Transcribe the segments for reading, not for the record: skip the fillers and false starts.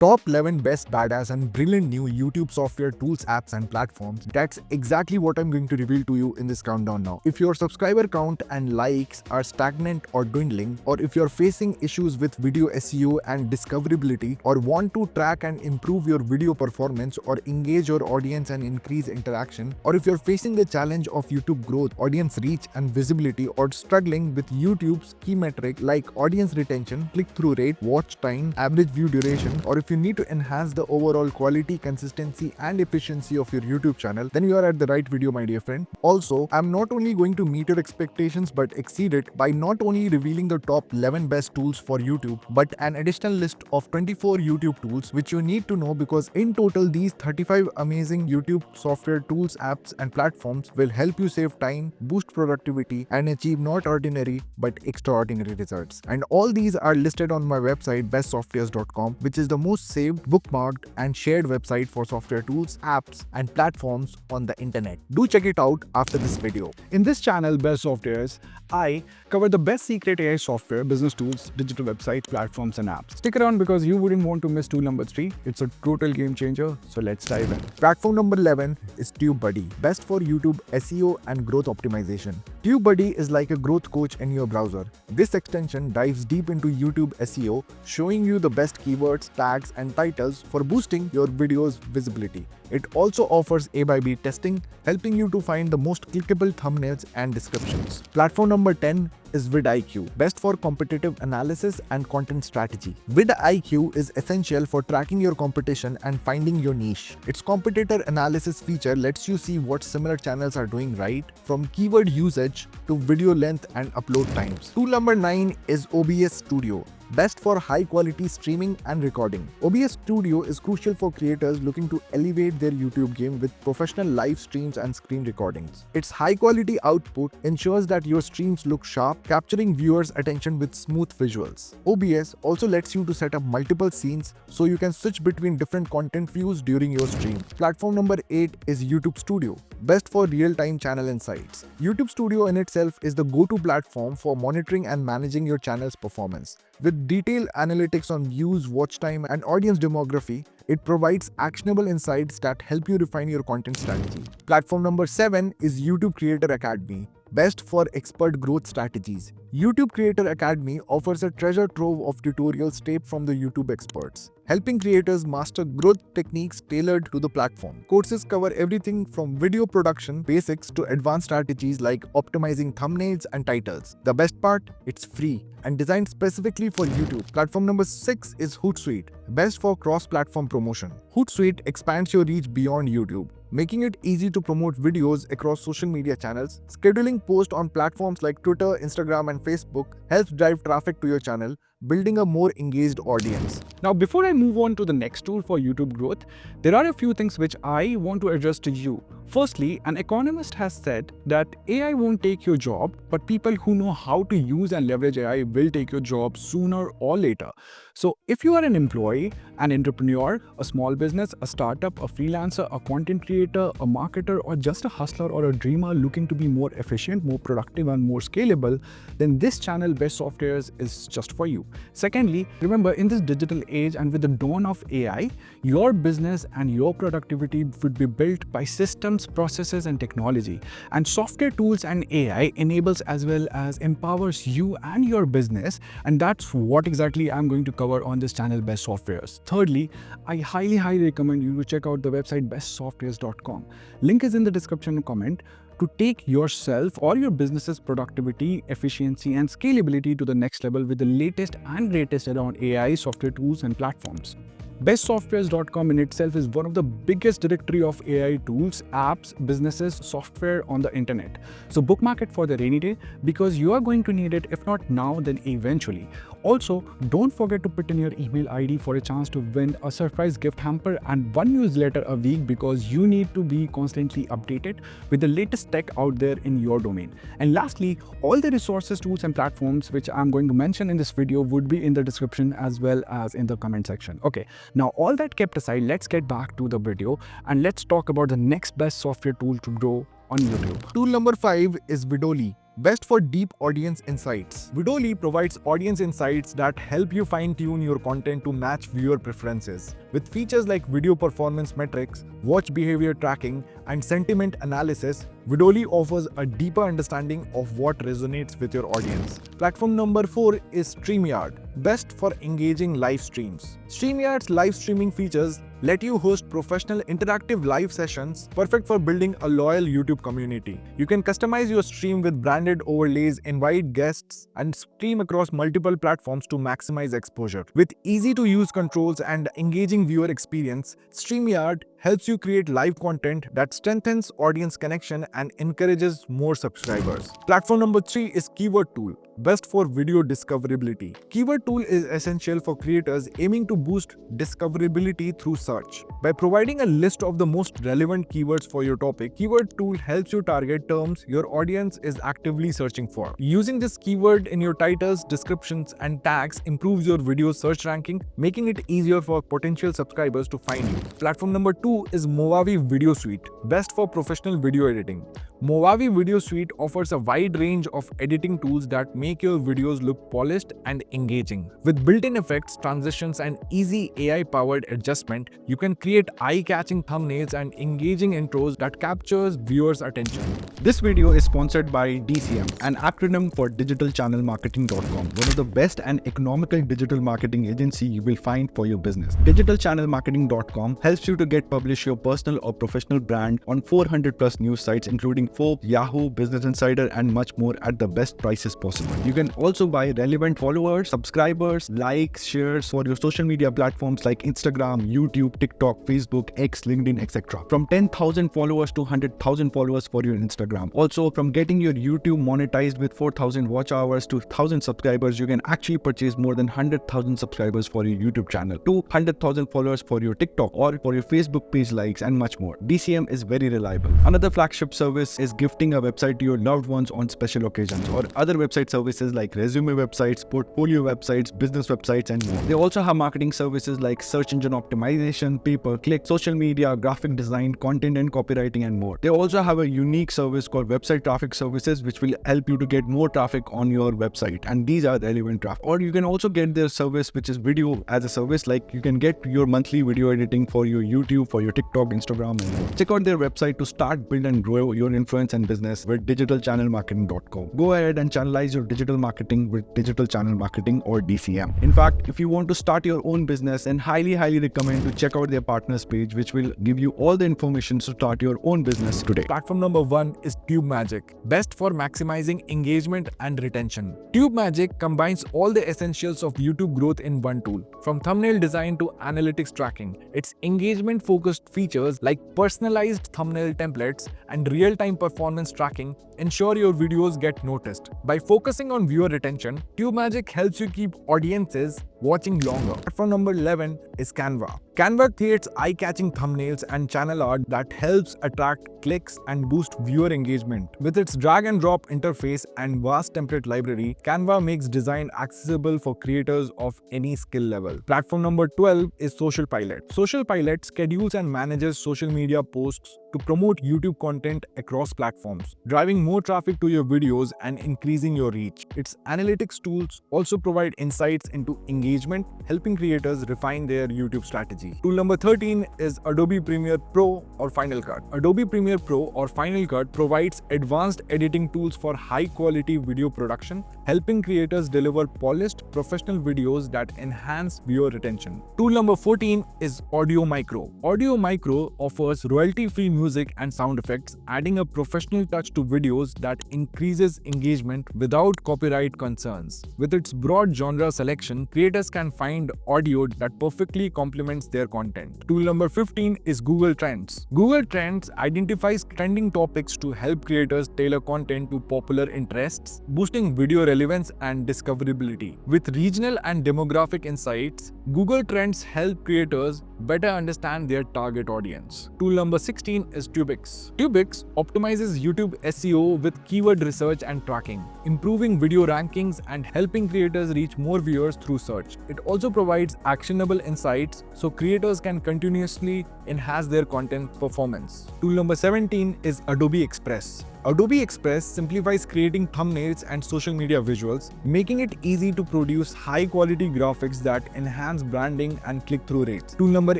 Top 11 best, badass, and brilliant new YouTube software tools, apps, and platforms. That's exactly what I'm going to reveal to you in this countdown now. If your subscriber count and likes are stagnant or dwindling, or if you're facing issues with video SEO and discoverability, or want to track and improve your video performance, or engage your audience and increase interaction, or if you're facing the challenge of YouTube growth, audience reach, and visibility, or struggling with YouTube's key metric like audience retention, click-through rate, watch time, average view duration, or if you need to enhance the overall quality, consistency, and efficiency of your YouTube channel, then you are at the right video, my dear friend. Also, I'm not only going to meet your expectations but exceed it by not only revealing the top 11 best tools for YouTube, but an additional list of 24 YouTube tools which you need to know, because in total these 35 amazing YouTube software tools, apps, and platforms will help you save time, boost productivity, and achieve not ordinary but extraordinary results. And all these are listed on my website bestsoftwares.com, which is the most saved, bookmarked, and shared website for software tools, apps, and platforms on the internet. Do check it out after this video. In this channel, Best Softwares, I cover the best secret AI software, business tools, digital websites, platforms, and apps. Stick around because you wouldn't want to miss tool number 3. It's a total game changer, so let's dive in. Platform number 11 is TubeBuddy, best for YouTube SEO and growth optimization. TubeBuddy is like a growth coach in your browser. This extension dives deep into YouTube SEO, showing you the best keywords, tags, and titles for boosting your video's visibility. It also offers A/B testing, helping you to find the most clickable thumbnails and descriptions. Platform number 10 is vidIQ, best for competitive analysis and content strategy. vidIQ is essential for tracking your competition and finding your niche. Its competitor analysis feature lets you see what similar channels are doing right, from keyword usage to video length and upload times. Tool number 9 is OBS Studio, best for high-quality streaming and recording. OBS Studio is crucial for creators looking to elevate their YouTube game with professional live streams and screen recordings. Its high-quality output ensures that your streams look sharp, capturing viewers' attention with smooth visuals. OBS also lets you to set up multiple scenes so you can switch between different content views during your stream. Platform number 8 is YouTube Studio, best for real-time channel insights. YouTube Studio in itself is the go-to platform for monitoring and managing your channel's performance. With detailed analytics on views, watch time, and audience demography, it provides actionable insights that help you refine your content strategy. Platform number 7 is YouTube Creator Academy, best for expert growth strategies. YouTube Creator Academy offers a treasure trove of tutorials taped from the YouTube experts, helping creators master growth techniques tailored to the platform. Courses cover everything from video production basics to advanced strategies like optimizing thumbnails and titles. The best part? It's free and designed specifically for YouTube. Platform number 6 is Hootsuite, best for cross-platform promotion. Hootsuite expands your reach beyond YouTube, making it easy to promote videos across social media channels. Scheduling posts on platforms like Twitter, Instagram, and Facebook helps drive traffic to your channel, building a more engaged audience. Now, before I move on to the next tool for YouTube growth, there are a few things which I want to address to you. Firstly, an economist has said that AI won't take your job, but people who know how to use and leverage AI will take your job sooner or later. So if you are an employee, an entrepreneur, a small business, a startup, a freelancer, a content creator, a marketer, or just a hustler or a dreamer looking to be more efficient, more productive, and more scalable, then this channel, Best Softwares, is just for you. Secondly, remember, in this digital age and with the dawn of AI, your business and your productivity would be built by systems, processes, and technology. And software tools and AI enables as well as empowers you and your business, and that's what exactly I'm going to cover on this channel, Best Softwares. Thirdly, I highly recommend you to check out the website bestsoftwares.com. Link is in the description and comment, to take yourself or your business's productivity, efficiency, and scalability to the next level with the latest and greatest around AI, software tools, and platforms. Bestsoftwares.com in itself is one of the biggest directory of AI tools, apps, businesses, software on the internet. So bookmark it for the rainy day, because you are going to need it, if not now, then eventually. Also, don't forget to put in your email ID for a chance to win a surprise gift hamper and one newsletter a week, because you need to be constantly updated with the latest tech out there in your domain. And lastly, all the resources, tools, and platforms which I'm going to mention in this video would be in the description as well as in the comment section. Okay, now all that kept aside, let's get back to the video and let's talk about the next best software tool to grow on YouTube. Tool number 5 is Vidoli, best for deep audience insights. Vidoli provides audience insights that help you fine-tune your content to match viewer preferences. With features like video performance metrics, watch behavior tracking, and sentiment analysis, Vidoli offers a deeper understanding of what resonates with your audience. Platform number 4 is StreamYard, best for engaging live streams. StreamYard's live streaming features let you host professional interactive live sessions, perfect for building a loyal YouTube community. You can customize your stream with branded overlays, invite guests, and stream across multiple platforms to maximize exposure. With easy-to-use controls and engaging viewer experience, StreamYard helps you create live content that strengthens audience connection and encourages more subscribers. Platform number 3 is Keyword Tool, best for video discoverability. Keyword Tool is essential for creators aiming to boost discoverability through search. By providing a list of the most relevant keywords for your topic, Keyword Tool helps you target terms your audience is actively searching for. Using this keyword in your titles, descriptions, and tags improves your video search ranking, making it easier for potential subscribers to find you. Platform number 2 is Movavi Video Suite, best for professional video editing. Movavi Video Suite offers a wide range of editing tools that make your videos look polished and engaging. With built-in effects, transitions, and easy AI-powered adjustment, you can create eye-catching thumbnails and engaging intros that captures viewers' attention. This video is sponsored by DCM, an acronym for digitalchannelmarketing.com, one of the best and economical digital marketing agency you will find for your business. Digitalchannelmarketing.com helps you to publish your personal or professional brand on 400 plus news sites including Forbes, Yahoo, Business Insider, and much more at the best prices possible. You can also buy relevant followers, subscribers, likes, shares for your social media platforms like Instagram, YouTube, TikTok, Facebook, X, LinkedIn, etc. From 10,000 followers to 100,000 followers for your Instagram. Also, from getting your YouTube monetized with 4,000 watch hours to 1,000 subscribers, you can actually purchase more than 100,000 subscribers for your YouTube channel, to 100,000 followers for your TikTok or for your Facebook page likes, and much more. DCM is very reliable. Another flagship service is gifting a website to your loved ones on special occasions, or other website services like resume websites, portfolio websites, business websites, and more. They also have marketing services like search engine optimization, pay-per-click, social media, graphic design, content and copywriting, and more. They also have a unique service called website traffic services, which will help you to get more traffic on your website, and these are relevant traffic. Or you can also get their service, which is video as a service, like you can get your monthly video editing for your YouTube, for your TikTok, Instagram, and more. Check out their website to start, build, and grow your influence and business with digitalchannelmarketing.com. Go ahead and channelize your digital marketing with Digital Channel Marketing or DCM. In fact, if you want to start your own business, then highly recommend to check out their partners page, which will give you all the information to start your own business today. Platform number 1 is TubeMagic, best for maximizing engagement and retention. TubeMagic combines all the essentials of YouTube growth in one tool, from thumbnail design to analytics tracking. Its engagement-focused features like personalized thumbnail templates and real-time performance tracking ensure your videos get noticed. By focusing on viewer retention, TubeMagic helps you keep audiences watching longer. Platform number 11 is Canva. Canva creates eye-catching thumbnails and channel art that helps attract clicks and boost viewer engagement. With its drag-and-drop interface and vast template library, Canva makes design accessible for creators of any skill level. Platform number 12 is Social Pilot. Social Pilot schedules and manages social media posts to promote YouTube content across platforms, driving more traffic to your videos and increasing your reach. Its analytics tools also provide insights into engagement, helping creators refine their YouTube strategy. Tool number 13 is Adobe Premiere Pro or Final Cut. Adobe Premiere Pro or Final Cut provides advanced editing tools for high-quality video production, helping creators deliver polished, professional videos that enhance viewer retention. Tool number 14 is Audio Micro. Audio Micro offers royalty-free music and sound effects, adding a professional touch to videos that increases engagement without copyright concerns. With its broad genre selection, creators can find audio that perfectly complements their content. Tool number 15 is Google Trends. Google Trends identifies trending topics to help creators tailor content to popular interests, boosting video relevance and discoverability. With regional and demographic insights, Google Trends help creators better understand their target audience. Tool number 16 is Tubix. Tubix optimizes YouTube SEO with keyword research and tracking, improving video rankings and helping creators reach more viewers through search. It also provides actionable insights so creators can continuously enhance their content performance. Tool number 17 is Adobe Express. Adobe Express simplifies creating thumbnails and social media visuals, making it easy to produce high-quality graphics that enhance branding and click-through rates. Tool number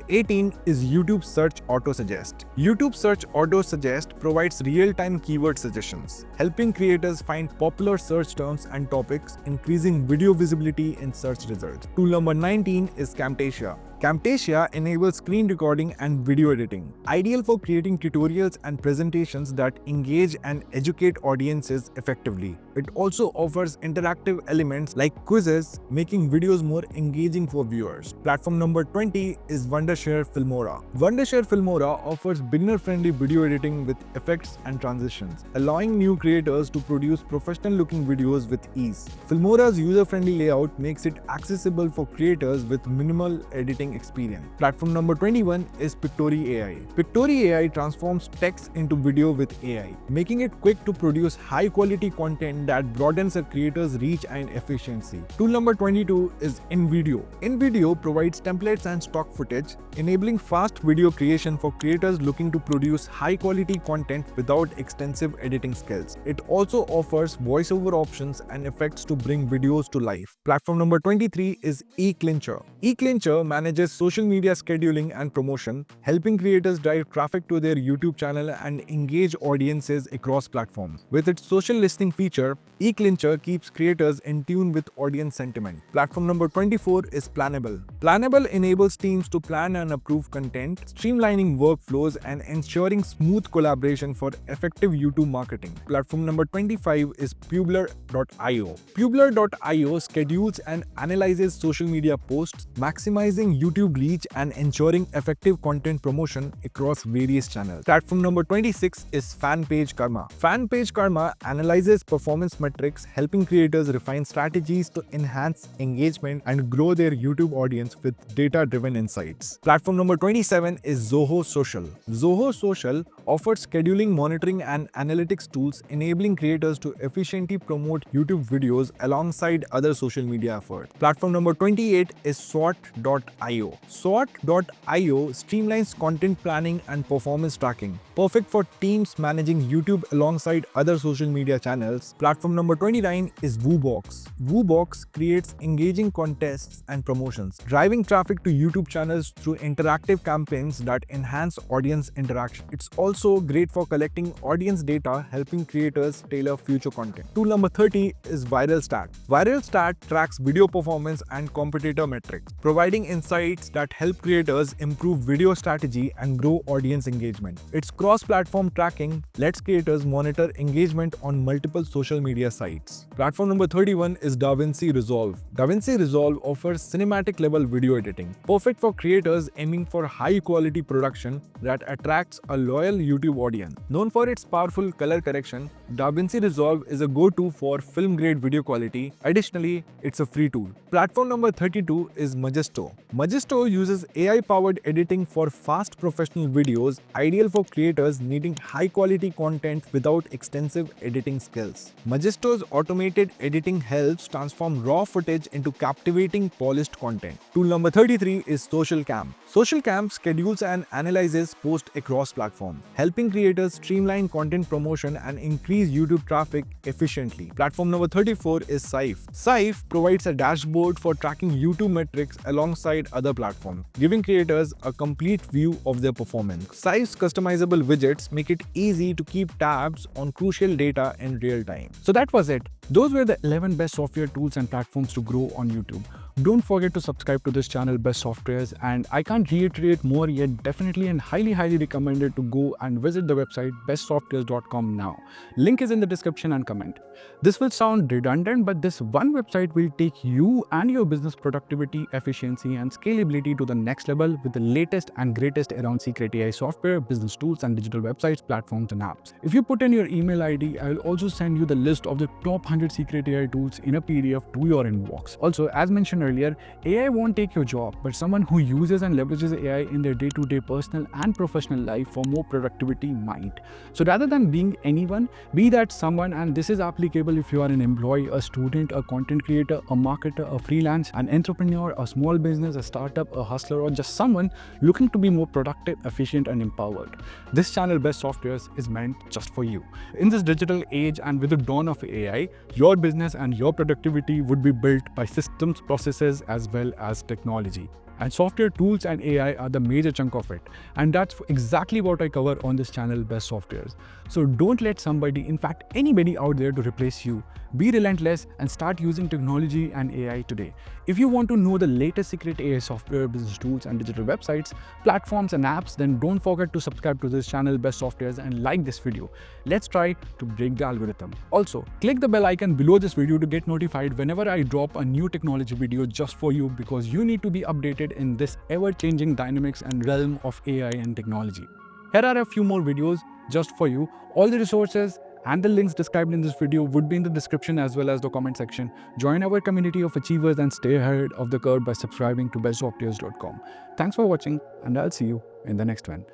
18 is YouTube Search Auto Suggest. YouTube Search Auto Suggest provides real-time keyword suggestions, helping creators find popular search terms and topics, increasing video visibility in search results. Tool number 19 is Camtasia. Camtasia enables screen recording and video editing, ideal for creating tutorials and presentations that engage and educate audiences effectively. It also offers interactive elements like quizzes, making videos more engaging for viewers. Platform number 20 is Wondershare Filmora. Wondershare Filmora offers beginner-friendly video editing with effects and transitions, allowing new creators to produce professional-looking videos with ease. Filmora's user-friendly layout makes it accessible for creators with minimal editing experience. Platform number 21 is Pictory AI. Pictory AI transforms text into video with AI, making it quick to produce high-quality content that broadens a creator's reach and efficiency. Tool number 22 is InVideo. InVideo provides templates and stock footage, enabling fast video creation for creators looking to produce high-quality content without extensive editing skills. It also offers voiceover options and effects to bring videos to life. Platform number 23 is eClincher. eClincher manages social media scheduling and promotion, helping creators drive traffic to their YouTube channel and engage audiences across platforms. With its social listening feature, eClincher keeps creators in tune with audience sentiment. Platform number 24 is Planable. Planable enables teams to plan and approve content, streamlining workflows and ensuring smooth collaboration for effective YouTube marketing. Platform number 25 is Publer.io. Publer.io schedules and analyzes social media posts, maximizing YouTube reach and ensuring effective content promotion across various channels. Platform number 26 is Fanpage Karma. Fanpage Karma analyzes performance metrics, helping creators refine strategies to enhance engagement and grow their YouTube audience with data-driven insights. Platform number 27 is Zoho Social. Zoho Social offers scheduling, monitoring, and analytics tools, enabling creators to efficiently promote YouTube videos alongside other social media efforts. Platform number 28 is SWOT.io. SWOT.io streamlines content planning and performance tracking, perfect for teams managing YouTube alongside other social media channels. Platform number 29 is WooBox. WooBox creates engaging contests and promotions, driving traffic to YouTube channels through interactive campaigns that enhance audience interaction. It's also great for collecting audience data, helping creators tailor future content. Tool number 30 is ViralStat. ViralStat tracks video performance and competitor metrics, providing insights that help creators improve video strategy and grow audience engagement. Its cross-platform tracking lets creators monitor engagement on multiple social media sites. Platform number 31 is DaVinci Resolve. DaVinci Resolve offers cinematic-level video editing, perfect for creators aiming for high-quality production that attracts a loyal YouTube audience. Known for its powerful color correction, DaVinci Resolve is a go-to for film-grade video quality. Additionally, it's a free tool. Platform number 32 is Magisto. Magisto uses AI-powered editing for fast professional videos, ideal for creators needing high-quality content without extensive editing skills. Magisto's automated editing helps transform raw footage into captivating, polished content. Tool number 33 is SocialCam. SocialCam schedules and analyzes posts across platforms, helping creators streamline content promotion and increase YouTube traffic efficiently. Platform number 34 is Sife. Sife provides a dashboard for tracking YouTube metrics alongside other platforms, giving creators a complete view of their performance. Sife's customizable widgets make it easy to keep tabs on crucial data in real time. So that was it. Those were the 11 best software tools and platforms to grow on YouTube. Don't forget to subscribe to this channel, Best Softwares, and I can't reiterate more yet, definitely and highly recommended to go and visit the website bestsoftwares.com now. Link is in the description and comment. This will sound redundant, but this one website will take you and your business productivity, efficiency, and scalability to the next level with the latest and greatest around secret AI software, business tools, and digital websites, platforms, and apps. If you put in your email ID, I will also send you the list of the top 100 secret AI tools in a PDF to your inbox. Also, as mentioned earlier, earlier, AI won't take your job, but someone who uses and leverages AI in their day-to-day personal and professional life for more productivity might. So rather than being anyone, be that someone, and this is applicable if you are an employee, a student, a content creator, a marketer, a freelance, an entrepreneur, a small business, a startup, a hustler, or just someone looking to be more productive, efficient, and empowered. This channel, Best Softwares, is meant just for you. In this digital age and with the dawn of AI, your business and your productivity would be built by systems, processes, as well as technology. And software tools and AI are the major chunk of it. And that's exactly what I cover on this channel, Best Softwares. So don't let somebody, in fact anybody out there, to replace you. Be relentless and start using technology and AI today. If you want to know the latest secret AI software, business tools, and digital websites, platforms, and apps, then don't forget to subscribe to this channel, Best Softwares, and like this video. Let's try to break the algorithm. Also, click the bell icon below this video to get notified whenever I drop a new technology video just for you, because you need to be updated in this ever-changing dynamics and realm of AI and technology. Here are a few more videos just for you. All the resources and the links described in this video would be in the description as well as the comment section. Join our community of achievers and stay ahead of the curve by subscribing to bestsoftwares.com. Thanks for watching, and I'll see you in the next one.